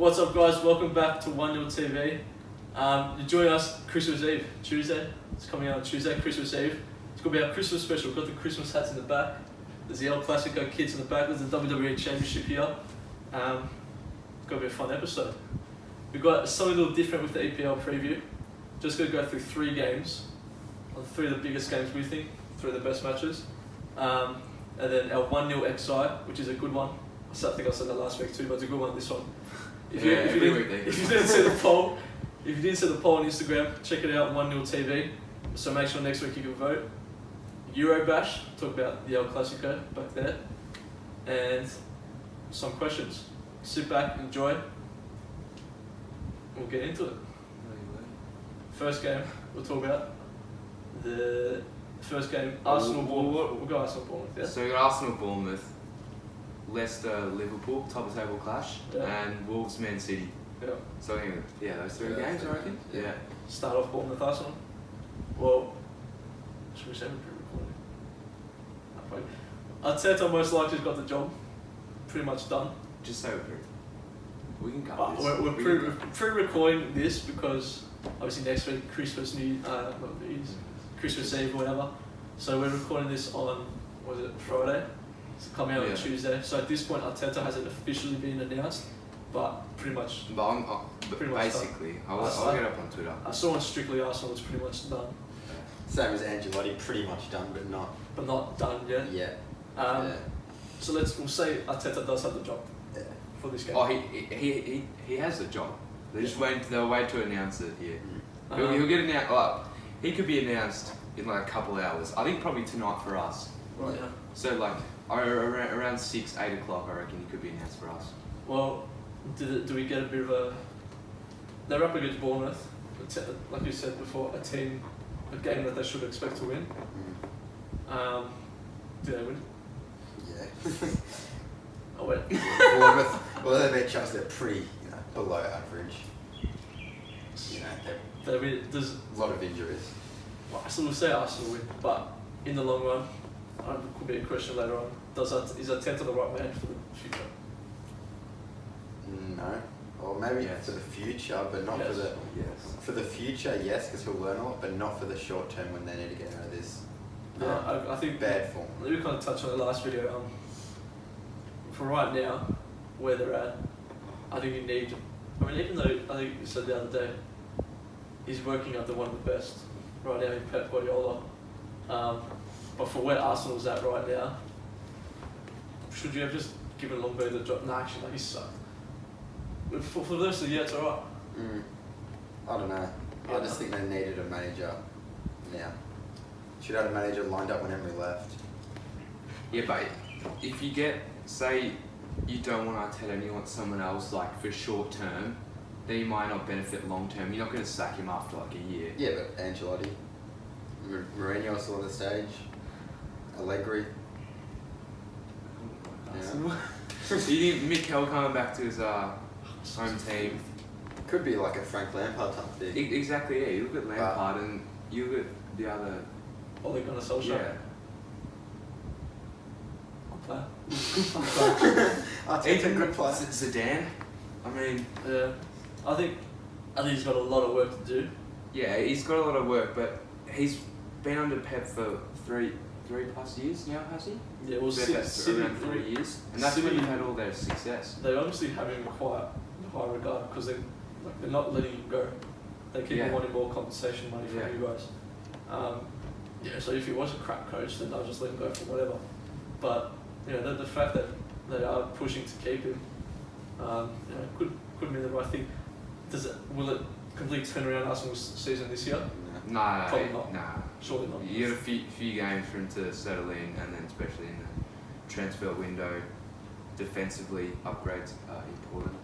What's up, guys? Welcome back to 1-0 TV. You're joining us Christmas Eve, Tuesday. It's coming out on Tuesday, Christmas Eve. It's going to be our Christmas special. We've got the Christmas hats in the back. There's the El Clasico kits in the back. There's the WWE Championship here. It's going to be a fun episode. We've got something a little different with the EPL preview. Just going to go through 3 games. 3 of the biggest games we think, 3 of the best matches. And then our 1-0 XI, which is a good one. I think I said that last week too, but it's a good one, this one. If you didn't see the poll, if you didn't see the poll on Instagram, check it out, 1-0 TV. So make sure next week you can vote. Euro Bash, talk about the El Clasico back there. And some questions. Sit back, enjoy. We'll get into it. First game, we'll talk about the first game, Arsenal Bournemouth. We'll go Arsenal Bournemouth, yeah? So we got Arsenal Bournemouth, Leicester Liverpool, top of the table clash, and Wolves Man City. Yeah. So those 3 games, I reckon. Yeah. Start off Bournemouth Arsenal. Well, should we say we're pre-recording? Arteta most likely got the job. Pretty much done. Just say we can cut this. We're pre-recording this because obviously next week Christmas Christmas Eve or whatever. So we're recording this on Friday. It's coming out on Tuesday. So at this point Arteta hasn't officially been announced, but pretty much. Basically, I'll get up on Twitter. I saw on Strictly Arsenal it's pretty much done. Same as Angelotti, pretty much done, but not done yet. Yeah. So we'll say Arteta does have the job for this game. Oh, he has the job. They'll wait to announce it. Yeah. He'll get announced. He could be announced in like a couple hours. I think probably tonight for us. Right. Yeah. So like around 6, 8 o'clock, I reckon he could be announced for us. Well, do we get a bit of a? They're up against Bournemouth, like you said before, a game that they should expect to win. Do they win? Yeah. Oh wait. Bournemouth, well, they beat Chelsea. They're pretty, below average. There's a lot of injuries. Well, I still will say Arsenal win, but in the long run, could be a question later on. Is Arteta the right man for the future? No. Or maybe for the future, but not for the future, yes, because he'll learn a lot, but not for the short term when they need to get out of this. I think bad form. We kind of touched on the last video. For right now, where they're at, I think you need. I mean, even though I think you said the other day, he's working under one of the best right now in Pep Guardiola. But for where Arsenal's at right now, should you have just given Longberg the job? No, actually, he sucked. For the rest of the year, it's alright. I don't know. I just think they needed a manager now. Should have had a manager lined up when Emery left. Yeah, but if you say you don't want Arteta and you want someone else like for short term, then you might not benefit long term. You're not going to sack him after like a year. Yeah, but Angelotti, Mourinho still on the stage, Allegri. Do you think Mikel coming back to his home team? Could be like a Frank Lampard type thing. Exactly, yeah. You look at Lampard and you look at the other. Ole Gunnar Solskjaer. Yeah. Arteta, good player. Zidane. I mean. Yeah. I think he's got a lot of work to do. Yeah, he's got a lot of work, but he's been under Pep for 3+ years now, has he? Yeah, well, around 3 years, and that's when they've had all their success. They obviously have him quite in high regard because they're not letting him go. They keep wanting more compensation money from you guys. So if he was a crap coach, then they'll just let him go for whatever. But the fact that they are pushing to keep him, could mean the right thing. Will it completely turn around Arsenal's season this year? No, probably not. Nah. Surely not. You got a few games for him to settle in, and then especially in the transfer window, defensively upgrades are important.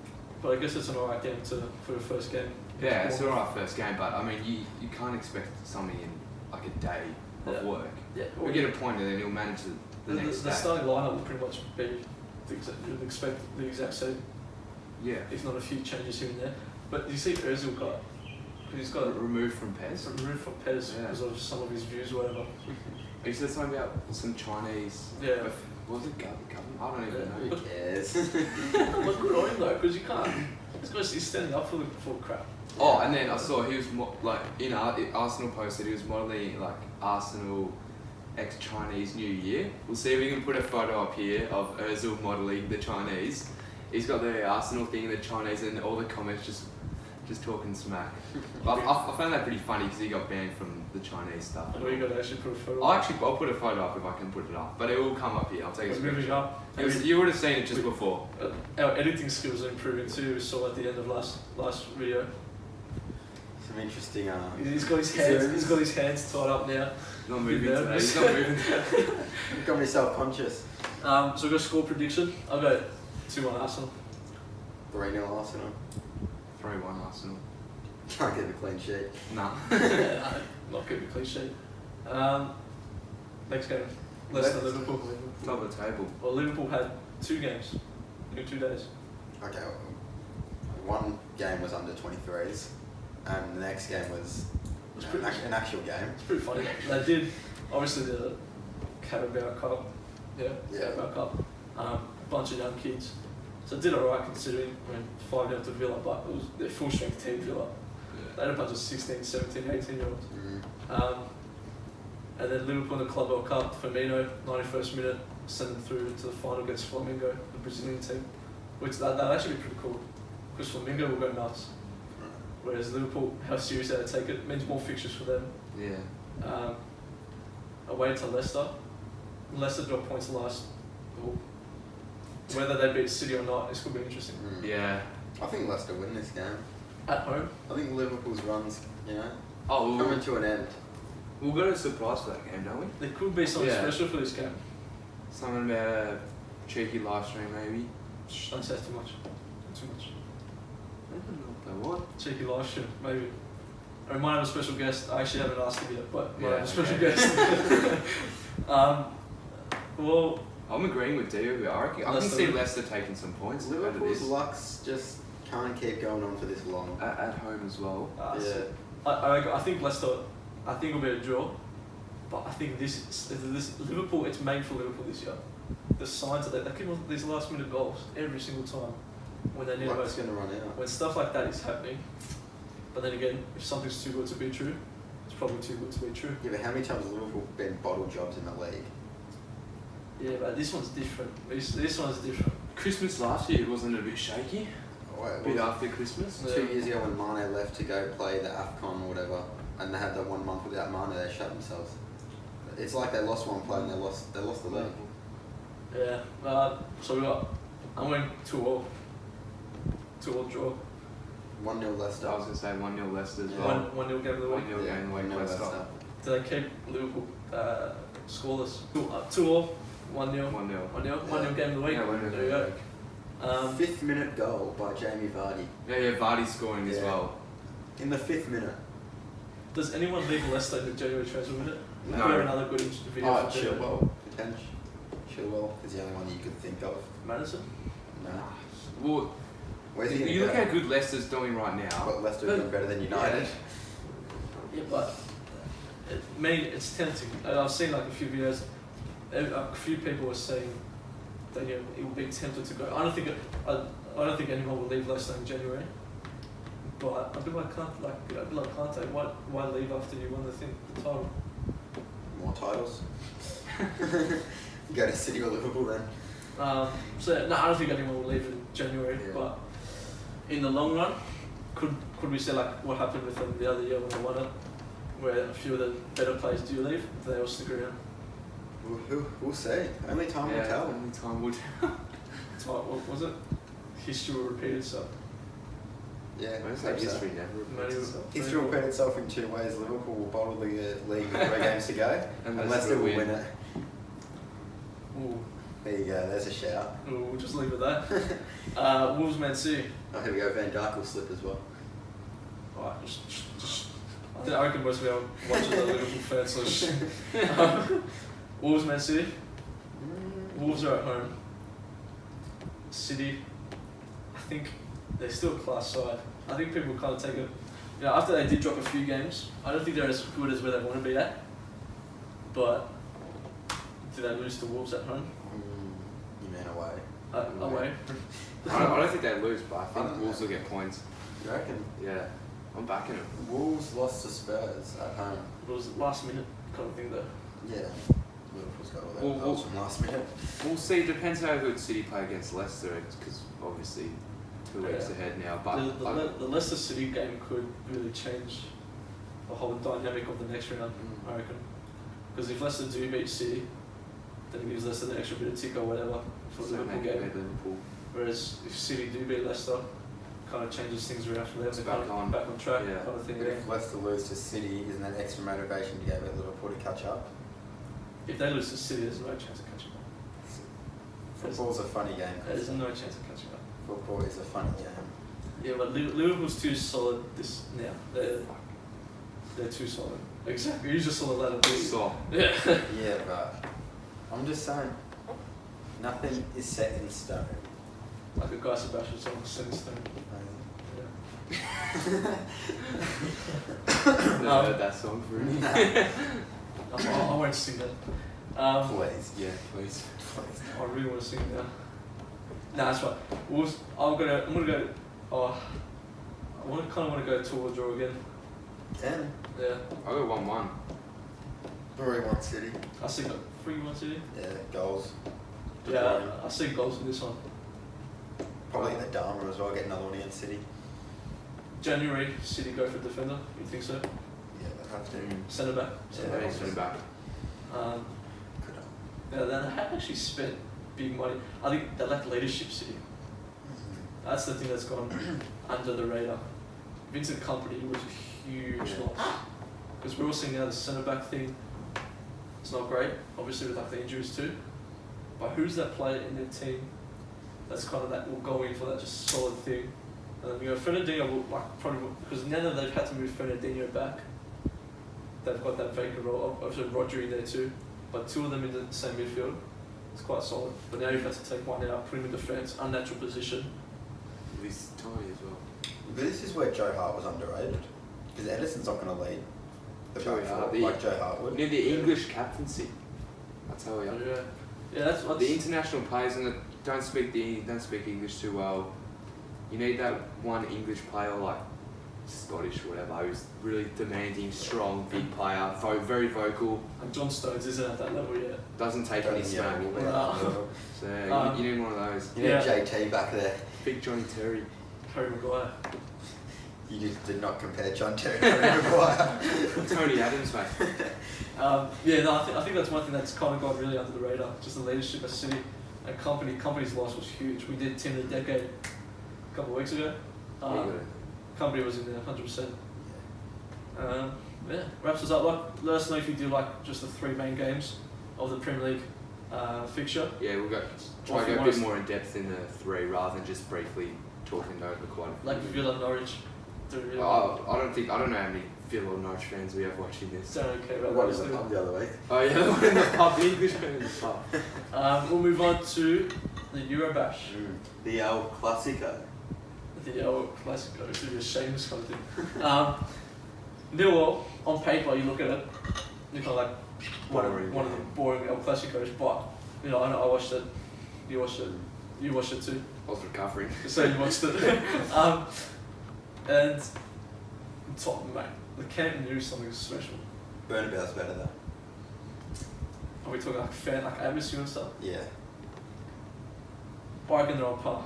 But I guess it's an alright game for the first game. Yeah, it's an alright first game, but I mean you can't expect something in like a day of work. Yeah. We'll get a point and then he'll manage the next day. The starting lineup will pretty much be you'd expect the exact same. Yeah. If not a few changes here and there. But you see Ozil he's got removed from Pez. Removed from Pez because of some of his views or whatever. He said something about some Chinese. Yeah. Was it Gavin? I don't even know. Who cares? But good on him though, because you can't. He's standing up for crap. Oh, and then I saw he was Arsenal posted he was modelling like Arsenal ex-Chinese New Year. We'll see if we can put a photo up here of Ozil modelling the Chinese. He's got the Arsenal thing in the Chinese and all the comments just talking smack. I found that pretty funny because he got banned from the Chinese stuff. And we got to actually put a photo. I'll put a photo up if I can put it up, but it will come up here. I'll take a Moving screenshot. up. You would have seen it just before. Our editing skills are improving too. We saw at the end of last video. Some interesting. He's got his hands. He's got his hands tied up now. He's not moving today. He's not moving today. You've got me self-conscious. So we've got a score prediction. I'll go 2-1 Arsenal. 3-0 Arsenal. 3-1 Arsenal. Can't get a clean sheet. Nah. Not good, clean sheet. Next game, Leicester Liverpool. Top of the table. Well, Liverpool had 2 games in 2 days. Okay, one game was under 23s, and the next game was an actual game. It's pretty funny. They did, obviously, the Carabao Cup. Yeah. Carabao Cup. A bunch of young kids. So it did alright considering, 5-0 to Villa, but it was their full strength team Villa. Yeah. They had a bunch of 16, 17, 18-year-olds. And then Liverpool in the Club World Cup, Firmino, 91st minute, sent them through to the final against Flamengo, the Brazilian team. Which that'd actually be pretty cool, because Flamengo will go nuts. Whereas Liverpool, how serious they take it, means more fixtures for them. Yeah. Away to Leicester. Leicester dropped points last. Whether they beat City or not, this could be interesting. Yeah. I think Leicester win this game. At home? I think Liverpool's runs, coming to an end. We'll go to a surprise for that game, don't we? There could be something special for this game. Something about a cheeky live stream, maybe. Don't say too much. Too much. I don't know what. Cheeky live stream, maybe. I might have a special guest. I actually haven't asked him yet, but might have a special guest. Well, I'm agreeing with Dio. I can see Leicester taking some points. Liverpool's lucks just can't keep going on for this long. At home as well. I think Leicester. I think it'll be a draw, but I think this Liverpool. It's made for Liverpool this year. The signs that they keep these last-minute goals every single time when they need to going to run out. When stuff like that is happening. But then again, if something's too good to be true, it's probably too good to be true. Yeah, but how many times has Liverpool been bottle jobs in the league? Yeah, but this one's different. This one's different. Christmas last year, wasn't it a bit shaky? A bit after Christmas? 2 years ago when Mane left to go play the AFCON or whatever, and they had that 1 month without Mane, they shut themselves. It's like they lost one play and they lost the league. Yeah, so I'm going 2-2 draw. 1-0 Leicester. I was going to say 1-0 Leicester as well. 1-0 game of the week. 1-0 game of the week Leicester. Do they keep Liverpool scoreless? 2-2, 1-0. 1-0 game of the week. Yeah, 1-0 there you go. 5th minute goal by Jamie Vardy. Yeah, Vardy scoring as well. In the 5th minute. Does anyone leave Leicester in the January transfer window? No. We have another good video. Chilwell, potential. Chilwell is the only one that you could think of. Madison? No. Well, where's he going to you go? look how good Leicester's doing right now. But Leicester doing better than United. Yeah, but it's tempting. I've seen like a few videos. A few people were saying that it will be tempted to go. I don't think anyone will leave Leicester in January. But I'd be like, Kante, why leave after you won the title? More titles. Go to City or Liverpool then. I don't think anyone will leave in January. Yeah. But in the long run, could we say like what happened with them the other year when they won it, where a few of the better players do leave, they all stick around? We'll see. Only time will tell. Only time will tell. What was it? History will repeat itself. Yeah, history never repeats itself. History will repeat itself in 2 ways. Liverpool will bottle the league with 3 games to go, and Leicester will win it. Ooh. There you go, there's a shout. Ooh, we'll just leave it at that. Wolves Man City. Oh, here we go, Van Dijk will slip as well. Alright, I reckon most of you are watching the Liverpool fans, so Wolves Man City. Wolves are at home. City, I think they're still a class side. I think people kind of take it. After they did drop a few games, I don't think they're as good as where they want to be at. But did they lose to Wolves at home? away. I don't think they lose, but I think Wolves will get points. You reckon? Yeah, I'm backing them. Wolves lost to Spurs at home. It was last minute kind of thing though. Yeah. Liverpool's got all Well, that goals from last minute. We'll see. Depends how good City play against Leicester, because obviously 2 weeks ahead now. But The Leicester City game could really change the whole dynamic of the next round, I reckon. Because if Leicester do beat City, then it gives Leicester the extra bit of tick or whatever for the so Liverpool maybe game. beat Liverpool. Whereas if City do beat Leicester, kind of changes things around for them. It's They're back kind of on. back on track, Yeah. kind of thing. But Yeah. if Leicester lose to City, isn't that extra motivation to get Liverpool to catch up? If they lose to City, there's no chance of catching up. Football's a funny game. There's no chance of catching up. Football is a funny game. Yeah, but Liverpool's too solid this now. They're too solid. Exactly. You just saw the ladder beat. So Yeah. Yeah, but I'm just saying, nothing is set in stone. Like a guy Sebastian song, Sinister. never heard that song for me. I won't sing that. Please. Yeah, please. I really want to sing it now. Nah, that's right. I'm gonna go. Oh, kind of want to go towards draw again. 10. Yeah. I got 1-1. 3-1 City. I see like 3-1 City. Yeah, goals. Yeah, I see goals in this one. Probably the Dharma as well, get another one against City. January, City go for defender. You think so? Yeah, they have to. Centre back. Yeah, Centre back. Could Yeah, they have actually spent big money. I think they lack leadership, City. That's the thing that's gone under the radar. Vincent Company was a huge loss. Because we're all seeing now the centre back thing. It's not great, obviously with like the injuries too. But who's that player in their team that's kind of that will go in for that just solid thing? And Fernandinho will like probably because now that they've had to move Fernandinho back, they've got that vacant role. Obviously Rodri there too, but two of them in the same midfield. It's quite solid. But now you've had to take one out, put him in defence, unnatural position. He's tiny as well. But this is where Joe Hart was underrated. Because Edison's not going to lead the Joe back four Hart, like Joe Hart would. Near the English captaincy. I tell you. Yeah, that's what The international players and don't speak English too well. You need that one English player like Scottish or whatever who's really demanding, strong, big player, very vocal. And John Stones isn't at that level yet. Doesn't take any smack. So you need one of those. You need JT back there. Big Johnny Terry. Harry Maguire. You just did not compare John Terry to Harry Maguire. Tony Adams, mate. I think that's one thing that's kind of gone really under the radar. Just the leadership of City and Company's loss was huge. We did Team of the Decade a couple of weeks ago. Company was in there 100%. Wraps us up. Let us know if you do like just the 3 main games of the Premier League fixture. Yeah, we'll go try to go a bit more in depth in the 3 rather than just briefly talking over quite a few. Like Villa, Norwich. I don't know how many Villa or Norwich fans we have watching this. Don't care about What those was the two. pub the other week? Oh yeah, the one in the pub, the English fan in the pub. We'll move on to the Eurobash. The El Clasico. The El Clasico, it's really a shameless kind of thing. Millwall, on paper, you look at it, you're kind of like one of the boring El Clasicos, but I know I watched it, you watched it too, I was recovering. so you watched it. And top mate, the Camp Nou is something special. Burnabout's better though. Are we talking like atmosphere and stuff? Yeah. I reckon they're on par.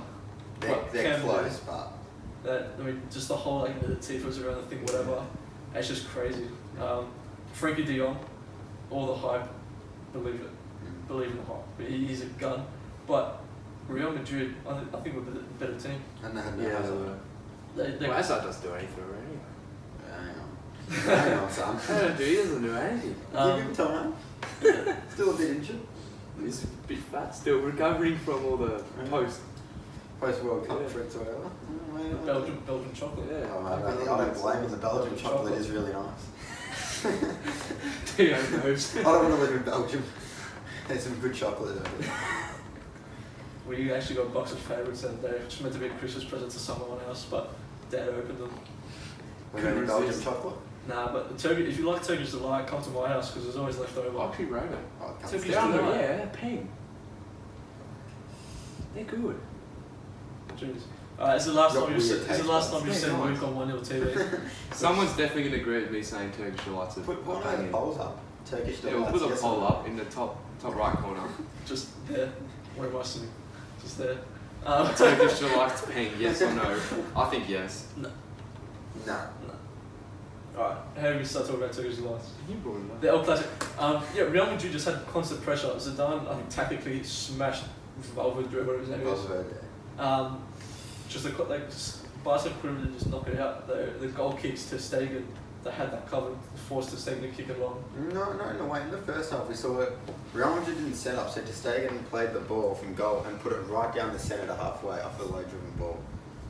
They're Camp Nou, close, but just the whole the tifos around the thing, whatever. It's just crazy. Frankie de Jong, all the hype, believe it. Believe in the hype. He's a gun. But Real Madrid, I think we're the better team. And they had no Yeah, Hazard. They well, Hazard doesn't do anything already. Hang on, Sam. He doesn't do anything. Give him time. Still a bit injured. He's a bit fat, still recovering from all the post World Cup Yeah. trips or whatever. Belgian chocolate. Yeah. Oh, man, I don't blame him. The Belgian chocolate is really nice. Yeah, knows. I don't want to live in Belgium. There's some good chocolate over there. We actually got a box of favourites the other day, which was meant to be a Christmas present to someone else, but Dad opened them. We're going to Belgian chocolate? Nah, but if you like Turkish delight, come to my house because there's always left over. I actually wrote it. Oh, Turkish Down there, delight. yeah, ping. They're good. Jeez. Alright, it's the last Got time you've taste seen buds. Luke on 1-0 TV. Someone's definitely going to agree with me saying Turkish delights. Put one of the polls up. Turkish Yeah, we'll delights. put a yes poll or no? up in the top right corner. Just there. Where am I sitting? Just there. Turkish delights ping, yes or no? I think yes. No. Nah. Alright, how do we start talking about Turkish delights? You brought it up. The El Clasico. Yeah, Real Madrid just had constant pressure. Zidane, I think, tactically smashed Valverde, whatever his name is. Valverde. Just Barca couldn't just knock it out. The goal kicks to Stegen, they had that covered, forced to Stegen to kick it long. No way. In the first half, we saw it. Real Madrid didn't set up, so Ter Stegen played the ball from goal and put it right down the centre to halfway off the low-driven ball.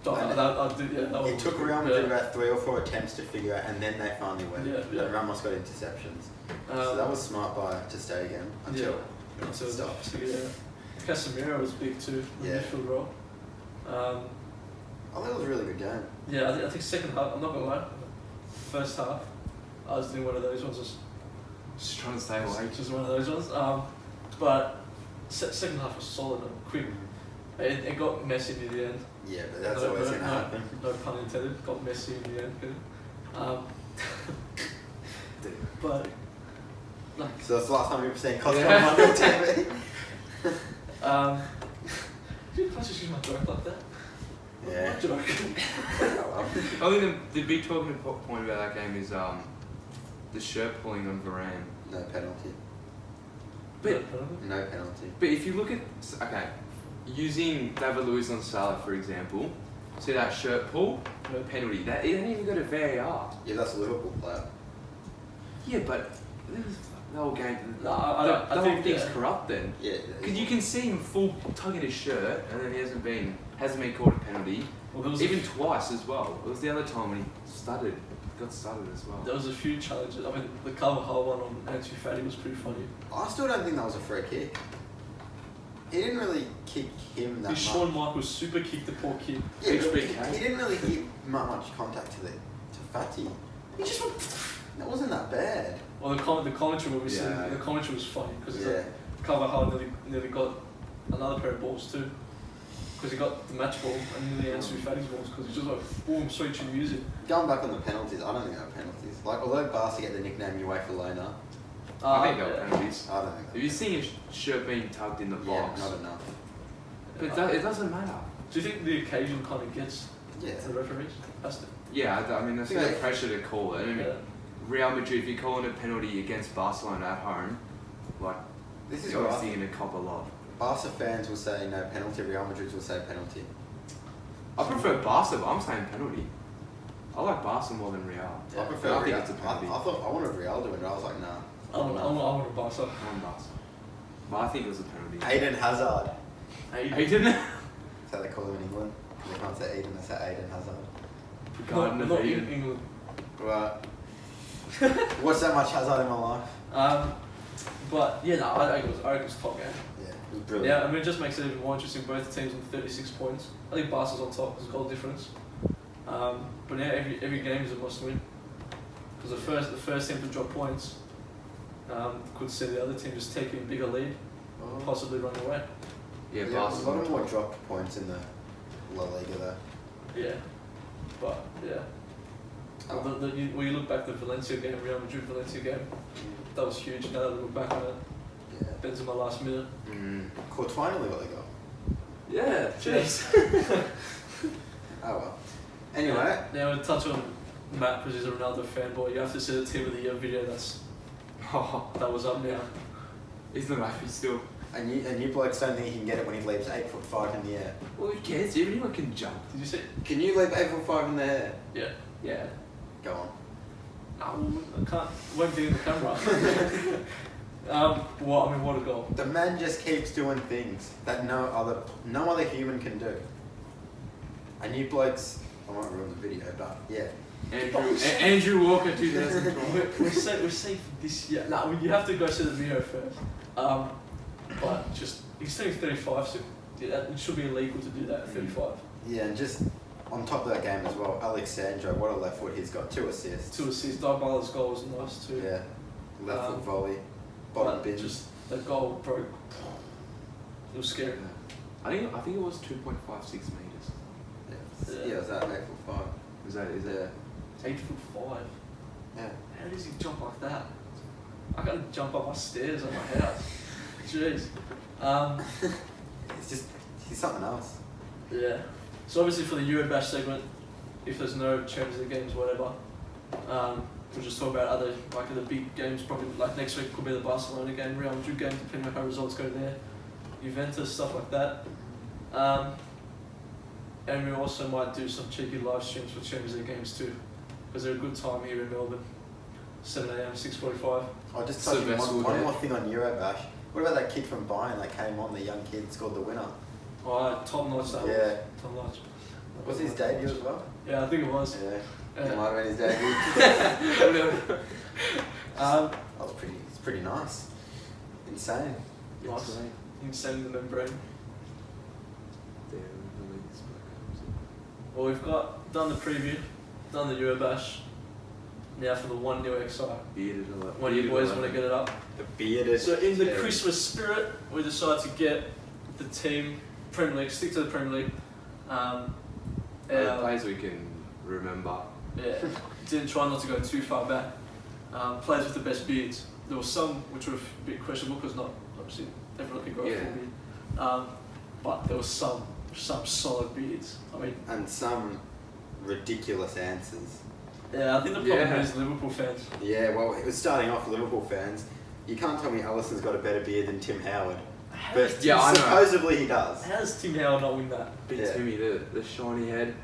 It took Real Madrid about 3 or 4 attempts to figure out, and then they finally went. Yeah. And Ramos got interceptions. So that was smart by Ter Stegen until it stopped. Yeah. Casemiro was big too, in the Yeah. midfield role. I think it was a really good game. Yeah, I think second half, I'm not gonna lie, first half, I was doing one of those ones, Just trying to stay awake. just one of those ones. But second half was solid and quick. It got messy near the end. Yeah, but that's always going to happen. No pun intended. Got messy in the end. But like, So that's the last time we've seen Costa Yeah. on TV. did you just use my joke like that? Yeah. My joke. Oh, I think the big talking point about that game is the shirt pulling on Varane. well. No penalty. But No penalty. But if you look at, using David Luiz on Salah for example, see that shirt pull, no penalty. That it didn't even go to VAR. Yeah, that's a Liverpool player. Yeah, but the whole game, No, I the think whole thing's corrupt then. Yeah. Because you can see him full tugging his shirt, and then he hasn't been called a penalty. Well, there was Even twice as well. It was the other time when he got started as well. there was a few challenges. I mean, the Carvajal one on Ansu Fati was pretty funny. I still don't think that was a free kick. He didn't really kick him that The much. Shawn Michaels super kicked the poor kid. Yeah, but HBK. he didn't really give much contact to Fati. He just went. That wasn't that bad. Well, the commentary when we said Yeah. the commentary was funny because Yeah. Carvajal nearly got another pair of balls too. Because he got the match ball and nearly Ansu Fati's balls because he's just like, boom, sweet you use it. Going back on the penalties, I don't think they were penalties. Like, although Barca get the nickname UEFA Lona, I think they were yeah. penalties. I don't think Have you seen his shirt being tugged in the Yeah, box? not enough. But it doesn't matter. Do you think the occasion kind of gets Yeah. to the referees? Has to. Yeah, I mean, there's no Yeah. pressure to call it. I mean, Yeah. Real Madrid, if you're calling a penalty against Barcelona at home, like, This is you're what I obviously think. going to cop a lot. Barca fans will say no penalty, Real Madrid will say penalty. I prefer Barca, but I'm saying penalty. I like Barca more than Real. Yeah. I prefer I think Real. it's a penalty. I thought I wanted Real to win, but I was like, nah. I want a Barca. I'm Barca. But I think it was a penalty. Eden Hazard. Aiden? That's how they call him in England. They can't say Eden, they say Eden Hazard. Garden of Not in Eden. England. Right. Watched that much Hazard in my life. But yeah, no, I think it was top game. Yeah, it was brilliant. Yeah, I mean, it just makes it even more interesting. Both teams on 36 points. I think Barca's on top because goal difference. But yeah, every game is a must win. Because the first team to drop points could see the other team just taking a bigger lead, Oh. possibly run away. Yeah, Yeah, Barca's a lot on of more top. dropped points in the La Liga though. Yeah, but yeah. Oh. When you look back at the Valencia game, Real Madrid Valencia game, that was huge. Now that I look back on it, Yeah. Benzema last minute. Courtois nearly got the goal. Yeah, jeez. Oh well. Anyway. Now we'll touch on Matt because he's a Ronaldo fanboy. You have to see the Team of the Year video that was up now. He's not happy still. And you blokes don't think he can get it when he leaps 8'5" in the air. Well, who cares? Anyone can jump. Did you see? Can you leap 8'5" in the air? Yeah. Yeah. Go on. No, I can't. Won't be in the camera. What a goal. The man just keeps doing things that no other human can do. And you blokes, I won't ruin the video, but yeah. Andrew Walker 2012. We're safe this year. No, I mean, you have to go see the video first. But just he's turning 35, so it should be illegal to do that at 35. Yeah, and just on top of that game as well, Alexandro, what a left foot he's got, 2 assists. 2 assists. Dybala's goal was nice too. Yeah, left foot volley, bottom But bin. Just that goal broke. It was scary. I think it was 2.56 meters. Yeah, it was that 8'5". Is that? Yeah. 8'5". Yeah. How does he jump like that? I gotta jump up my stairs at my house. Jeez. He's something else. Yeah. So obviously for the Eurobash segment, if there's no Champions League games, whatever, we'll just talk about other like the big games. Probably like next week could be the Barcelona game, Real Madrid game, depending on how results go there. Juventus, stuff like that. And we also might do some cheeky live streams for Champions League games too, because they're a good time here in Melbourne. 7 AM, 6:45. I'll just touch on one more thing on Eurobash. What about that kid from Bayern that came on, the young kid, scored the winner? Oh, top notch that was. Top notch. Was his debut as well? Yeah, I think it was. Yeah. It might have been his debut. It's pretty nice. Insane. Nice. Insane in the membrane. Well, we've done the preview, done the Eurobash. Now for the 1-0 XI. Bearded a lot. When you boys want to get it up. The bearded. So in the Christmas spirit, we decided to get the team Premier League, stick to the Premier League. Players we can remember. Yeah, didn't try not to go too far back. Players with the best beards. There were some which were a bit questionable because not obviously everyone can grow a full beard. But there were some solid beards. I mean, and some ridiculous answers. Yeah, I think the problem is Liverpool fans. Yeah, well, it was starting off Liverpool fans. You can't tell me Alisson's got a better beard than Tim Howard. But supposedly he does. How does Tim Howard not win that? Big Timmy, the shiny head,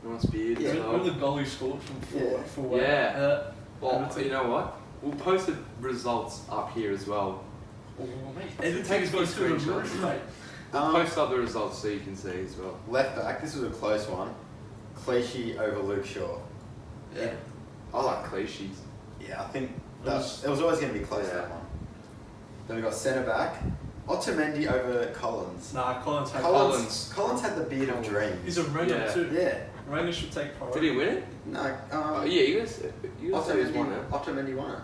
nice beard. Yeah, remember the goal he scored from full way? Yeah. Well, you know what? We'll post the results up here as well. Oh, mate. Everything's going through the roof, mate. We'll post up the results so you can see as well. Left back, this was a close one. Clichy over Luke Shaw. Yeah. I like Clichy's. Yeah, I think it was always going to be close, that one. Then we got centre back. Otamendi over Collins. Nah, Collins had the beard of dreams. He's a Ranger too. Yeah. Ranger should take priority. Did he win it? No. Otamendi won it.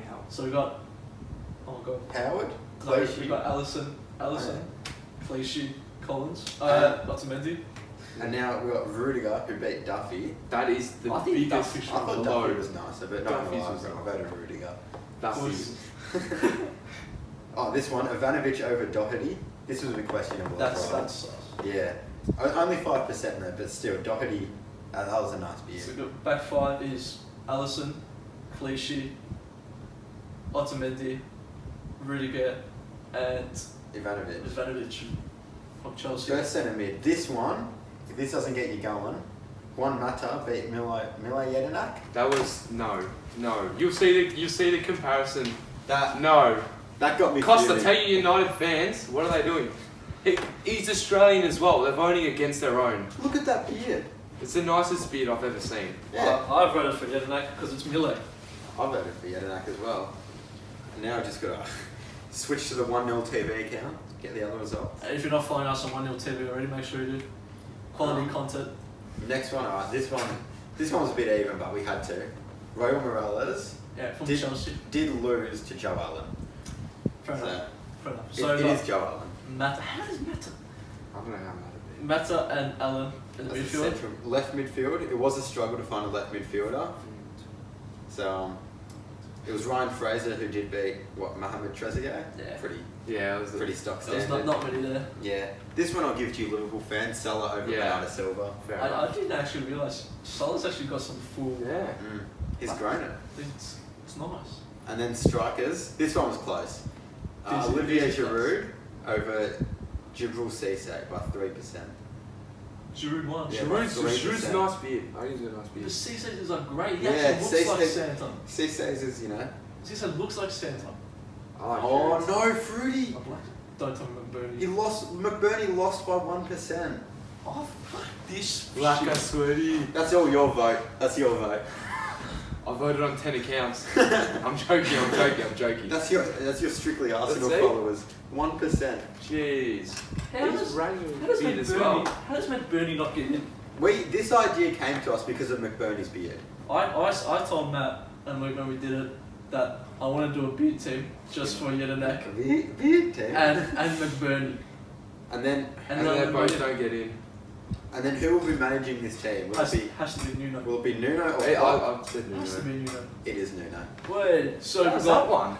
How? So we got... Oh, God. Howard? Clichy. We got Alisson, Clichy, Collins, Otamendi. And now we've got Rudiger, who beat Duffy. That is the biggest. I thought Duffy was nicer, but Duffy's I voted Rudiger. Duffy's. Oh, this one, Ivanovic over Doherty. This was a bit questionable. That's yeah. Only 5% there, but still, Doherty, that was a nice beard. So we've got back five is Alisson, Clichy, Otamendi, Rudiger, and Ivanovic from Chelsea. First centre mid. This one, if this doesn't get you going, Juan Mata beat Mila Jedinak. That was no. You see the comparison. That got me. Costa, tell you United fans, what are they doing? He's Australian as well. They're voting against their own. Look at that beard. It's the nicest beard I've ever seen. Yeah. I voted for Jedinak because it's Mille. I voted for Jedinak as well. And now I've just got to switch to the 1-0 TV account, get the other results. If you're not following us on 1-0 TV already, make sure you do. Quality content. Next one, alright, this one was a bit even, but we had to. Raul Morales from Chelsea did lose to Joe Allen. Fair enough. So it is Joe Allen. Mata. How does Mata? I don't know how Mata beat. Mata and Allen in the midfield. Left midfield. It was a struggle to find a left midfielder. So it was Ryan Fraser who did beat Mohamed Trezeguet. Yeah. It was pretty stock standard. There's not many there. Yeah. This one I'll give to you Liverpool fans. Salah over Bernardo Silva. I didn't actually realise Salah's actually got some full. Yeah. He's grown it. It's nice. And then strikers. This one was close. Olivier Giroud over Djibril Cissé by 3%. Giroud won. Yeah, Giroud's a nice beard. I think he's got a nice beard. The Cissé's are great. He actually looks like Santa. Cissé's is, Cissé looks like Santa. Oh no, Fruity! Don't tell me McBurney. McBurney lost by 1%. Oh, fuck this Black and sweaty. That's all your vote. That's your vote. I voted on 10 accounts. I'm joking. That's your strictly Arsenal followers. 1%. Jeez. How does McBurney not get in? This idea came to us because of McBurney's beard. I told Matt and Luke when we did it that I want to do a beard team just for Jedinak. Beard team? And McBurney. And then they both don't get in. And then who will be managing this team? Has to be Nuno. Will it be Nuno or Hey, Klopp? I've said Nuno. Has to be Nuno. It is Nuno. Wait, so we That's got that one.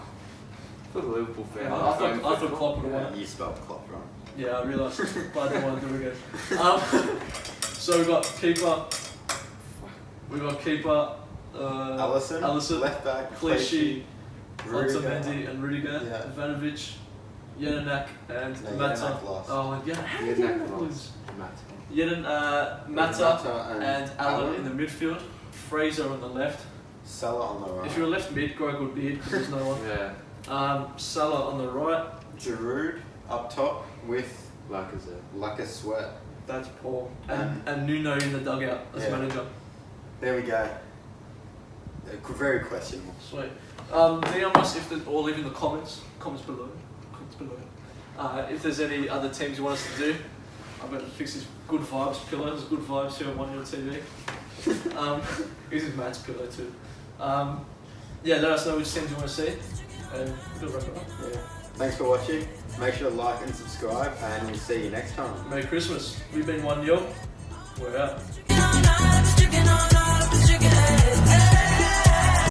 For the Liverpool fan. Yeah, I thought Klopp would have won. You spelled Klopp wrong. Yeah, I realised, but I don't want to do it again. So we got keeper. Alisson, left back, Clichy, Rudiger. Otamendi and Rudiger, Yeah. Ivanovic, Jedinak and No, Mata. Jedinak lost. Oh, yeah. How did Jedinak lose? Matt. Mata and Allen in the midfield. Fraser on the left. Salah on the right. If you're a left mid, grow a good beard because there's no one. Yeah. Salah on the right. Giroud up top with Lacazette. That's Paul. And Nuno in the dugout as manager. There we go. Very questionable. Sweet. DM us or leave in the comments below. If there's any other teams you want us to do. I better fix this good vibes pillow. There's good vibes here on 1 TV. This is Matt's pillow too. Let us know which teams you want to see. And we'll wrap it up. Yeah. Thanks for watching. Make sure to like and subscribe, and we'll see you next time. Merry Christmas. We've been 1-0. We're out.